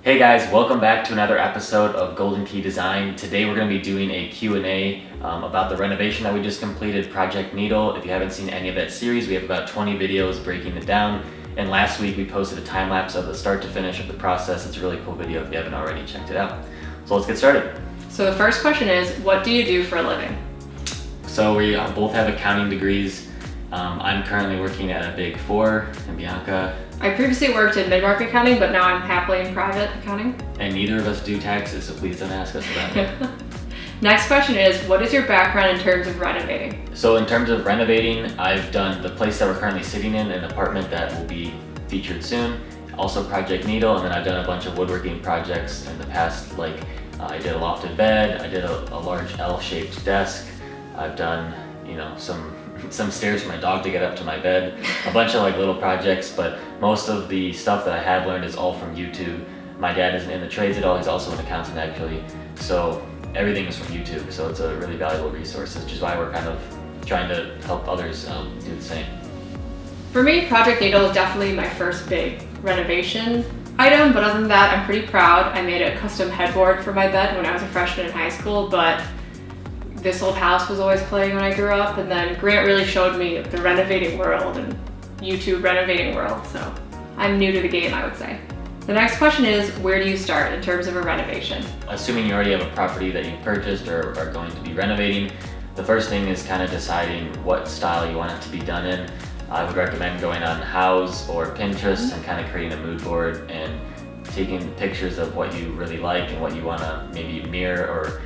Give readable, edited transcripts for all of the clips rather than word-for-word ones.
Hey guys, welcome back to another episode of Golden Key Design. Today we're going to be doing a Q&A about the renovation that we just completed, Project Needle. If you haven't seen any of that series, we have about 20 videos breaking it down. And last week we posted a time lapse of the start to finish of the process. It's a really cool video if you haven't already checked it out. So let's get started. So the first question is, what do you do for a living? So we both have accounting degrees. I'm currently working at a Big Four, and Bianca. I previously worked in mid-market accounting, but now I'm happily in private accounting. And neither of us do taxes, so please don't ask us about it. Next question is, what is your background in terms of renovating? So in terms of renovating, I've done the place that we're currently sitting in, an apartment that will be featured soon, also Project Needle, and then I've done a bunch of woodworking projects in the past, like I did a lofted bed, I did a large L-shaped desk, I've done, some stairs for my dog to get up to my bed, a bunch of little projects, but most of the stuff that I have learned is all from YouTube. My dad isn't in the trades at all, he's also an accountant actually, so everything is from YouTube, so it's a really valuable resource, which is why we're kind of trying to help others do the same. For me, Project Needle is definitely my first big renovation item, but other than that, I'm pretty proud. I made a custom headboard for my bed when I was a freshman in high school, but This Old House was always playing when I grew up, and then Grant really showed me the renovating world and YouTube renovating world, so I'm new to the game, I would say. The next question is, where do you start in terms of a renovation? Assuming you already have a property that you've purchased or are going to be renovating, the first thing is kind of deciding what style you want it to be done in. I would recommend going on Houzz or Pinterest and kind of creating a mood board and taking pictures of what you really like and what you want to maybe mirror or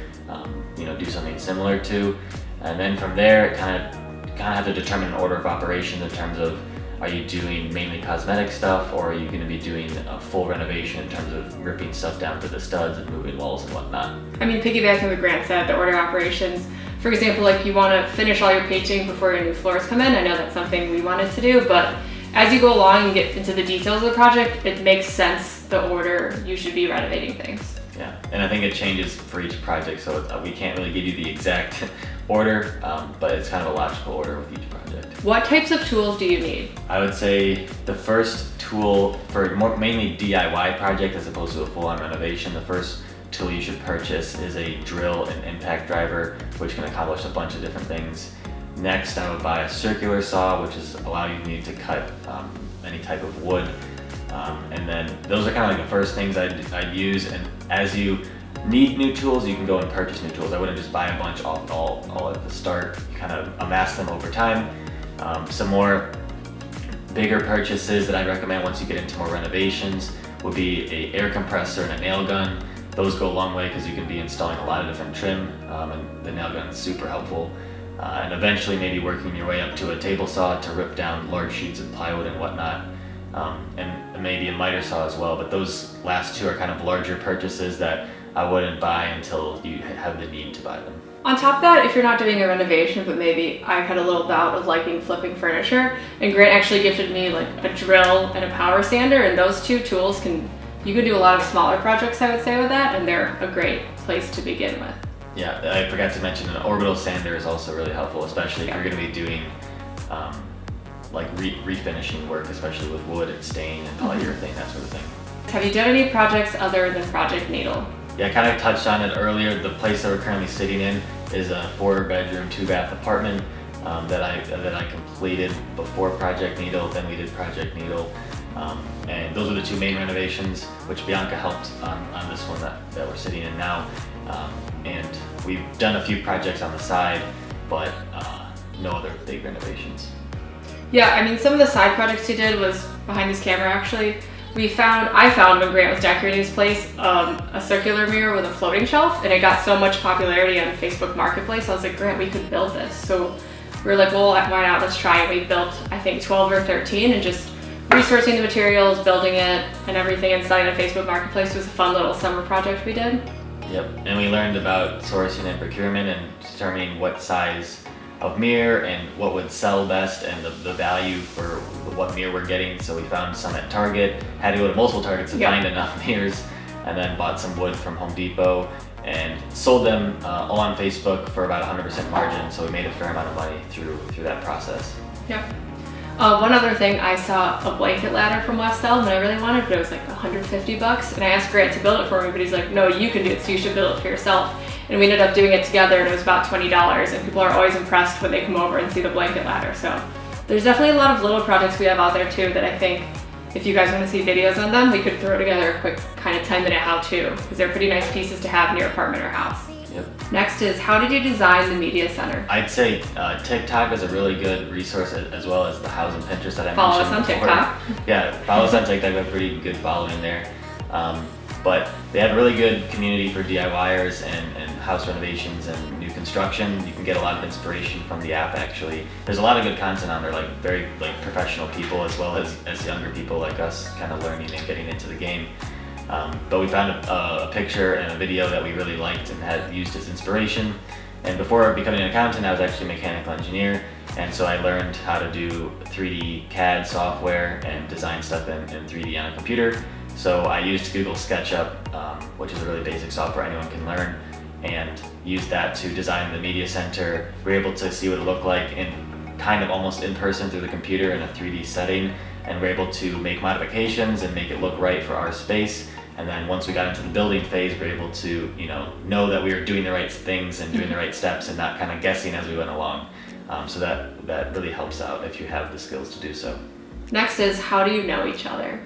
do something similar to. And then from there, kind of have to determine an order of operations in terms of, are you doing mainly cosmetic stuff, or are you going to be doing a full renovation in terms of ripping stuff down to the studs and moving walls and whatnot? I mean, piggybacking what Grant said, the order of operations. For example, you want to finish all your painting before your new floors come in. I know that's something we wanted to do, but as you go along and get into the details of the project, it makes sense the order you should be renovating things. Yeah, and I think it changes for each project, so we can't really give you the exact order, but it's kind of a logical order with each project. What types of tools do you need? I would say the first tool for mainly DIY project as opposed to a full-on renovation, the first tool you should purchase is a drill and impact driver, which can accomplish a bunch of different things. Next, I would buy a circular saw, which is allowing you to cut any type of wood. And then those are kind of the first things I'd use, and as you need new tools, you can go and purchase new tools. I wouldn't just buy a bunch all at the start. You kind of amass them over time. Some more bigger purchases that I recommend once you get into more renovations would be an air compressor and a nail gun. Those go a long way because you can be installing a lot of different trim, and the nail gun is super helpful. And eventually maybe working your way up to a table saw to rip down large sheets of plywood and whatnot. And maybe a miter saw as well, but those last two are kind of larger purchases that I wouldn't buy until you have the need to buy them. On top of that, if you're not doing a renovation, but maybe I've had a little bout of liking flipping furniture, and Grant actually gifted me a drill and a power sander, and those two tools you can do a lot of smaller projects, I would say, with that, and they're a great place to begin with. Yeah, I forgot to mention an orbital sander is also really helpful, especially if you're going to be doing refinishing work, especially with wood and stain and polyurethane, that sort of thing. Have you done any projects other than Project Needle? Yeah, I kind of touched on it earlier. The place that we're currently sitting in is a 4-bedroom, 2-bath apartment that I completed before Project Needle. Then we did Project Needle, and those are the two main renovations, which Bianca helped on this one that we're sitting in now. And we've done a few projects on the side, but no other big renovations. Yeah, I mean, some of the side projects he did was behind this camera actually. I found when Grant was decorating his place, a circular mirror with a floating shelf, and it got so much popularity on Facebook Marketplace. I was like, Grant, we could build this. So we were like, well, why not? Let's try it. We built, I think, 12 or 13, and just resourcing the materials, building it, and everything inside of Facebook Marketplace was a fun little summer project we did. Yep, and we learned about sourcing and procurement and determining what size of mirror and what would sell best and the value for what mirror we're getting. So we found some at Target, had to go to multiple Targets to find enough mirrors, and then bought some wood from Home Depot and sold them all on Facebook for about 100% margin. So we made a fair amount of money through that process. Yeah. One other thing, I saw a blanket ladder from West Elm and I really wanted, but it was like $150. And I asked Grant to build it for me, but he's like, no, you can do it, so you should build it for yourself. And we ended up doing it together and it was about $20, and people are always impressed when they come over and see the blanket ladder. So there's definitely a lot of little projects we have out there too that I think if you guys want to see videos on them, we could throw together a quick kind of 10-minute how-to, because they're pretty nice pieces to have in your apartment or house. Yep. Next is, how did you design the media center? I'd say TikTok is a really good resource, as well as the housing Pinterest that I Follow us mentioned on before. TikTok. Yeah, follow us on TikTok. We have a pretty good following there. But they have a really good community for DIYers and house renovations and new construction. You can get a lot of inspiration from the app, actually. There's a lot of good content on there, like very professional people, as well as younger people like us, kind of learning and getting into the game. But we found a picture and a video that we really liked and had used as inspiration. And before becoming an accountant, I was actually a mechanical engineer. And so I learned how to do 3D CAD software and design stuff in 3D on a computer. So I used Google SketchUp, which is a really basic software anyone can learn, and used that to design the media center. We were able to see what it looked like in kind of almost in person through the computer in a 3D setting, and we're able to make modifications and make it look right for our space. And then once we got into the building phase, we were able to know that we were doing the right things and doing the right steps and not kind of guessing as we went along. So that really helps out if you have the skills to do so. Next is, how do you know each other?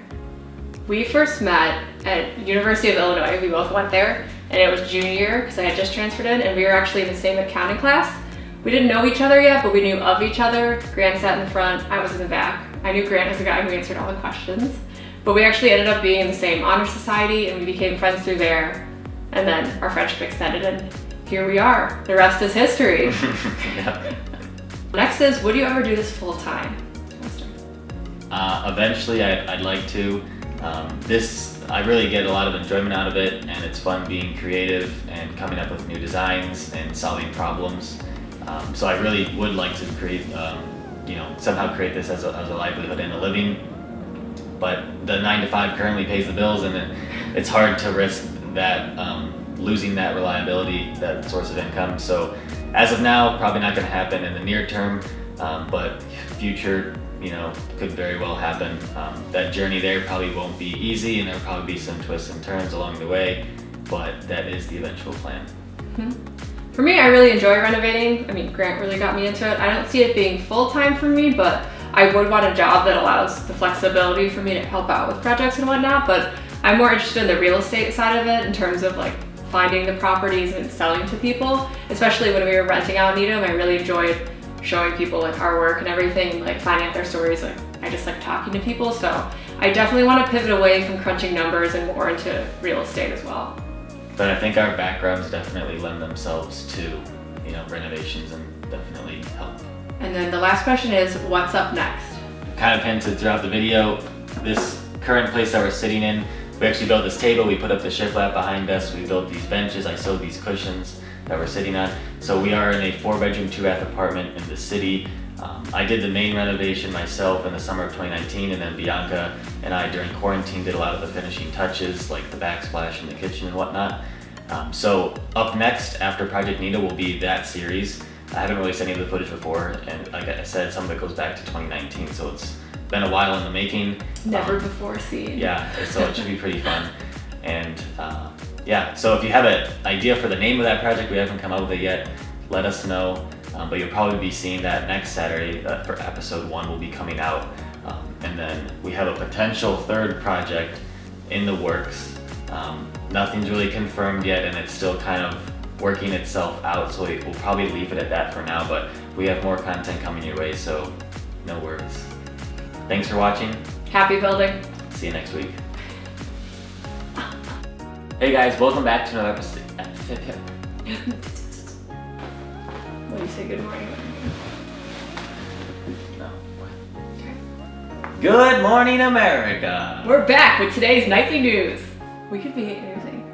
We first met at University of Illinois. We both went there, and it was junior year because I had just transferred in, and we were actually in the same accounting class. We didn't know each other yet, but we knew of each other. Grant sat in the front, I was in the back. I knew Grant as the guy who answered all the questions. But we actually ended up being in the same honor society, and we became friends through there. And then our friendship extended, and here we are. The rest is history. Yeah. Next is, would you ever do this full time? Eventually, I'd like to. I really get a lot of enjoyment out of it, and it's fun being creative and coming up with new designs and solving problems. So I really would like to create, somehow create this as a livelihood and a living. But the 9 to 5 currently pays the bills, and it's hard to risk that losing that reliability, that source of income. So as of now, probably not going to happen in the near term, but future, could very well happen. That journey there probably won't be easy, and there'll probably be some twists and turns along the way, but that is the eventual plan. Mm-hmm. For me, I really enjoy renovating. I mean, Grant really got me into it. I don't see it being full-time for me, but I would want a job that allows the flexibility for me to help out with projects and whatnot, but I'm more interested in the real estate side of it in terms of finding the properties and selling to people, especially when we were renting out Needham. I really enjoyed showing people our work and everything, finding out their stories. I just like talking to people, so I definitely want to pivot away from crunching numbers and more into real estate as well. But I think our backgrounds definitely lend themselves to renovations and definitely help. And then the last question is, what's up next? Kind of hinted throughout the video, this current place that we're sitting in, we actually built this table, we put up the shiplap behind us, we built these benches, I sewed these cushions that we're sitting on. So we are in a 4-bedroom, 2-bath apartment in the city. I did the main renovation myself in the summer of 2019, and then Bianca and I during quarantine did a lot of the finishing touches, like the backsplash in the kitchen and whatnot. So up next after Project Nita will be that series. I haven't released any of the footage before, and like I said, some of it goes back to 2019, so it's been a while in the making. Never before seen. Yeah, so it should be pretty fun. And so if you have an idea for the name of that project, we haven't come up with it yet, let us know. But you'll probably be seeing that next Saturday for episode 1 will be coming out. And then we have a potential 3rd project in the works. Nothing's really confirmed yet, and it's still kind of working itself out, so we'll probably leave it at that for now, but we have more content coming your way, so no worries. Thanks for watching. Happy building. See you next week. Hey guys, welcome back to another episode. What do you say, good morning? No. What? Good morning, America. We're back with today's nightly news. We could be anything.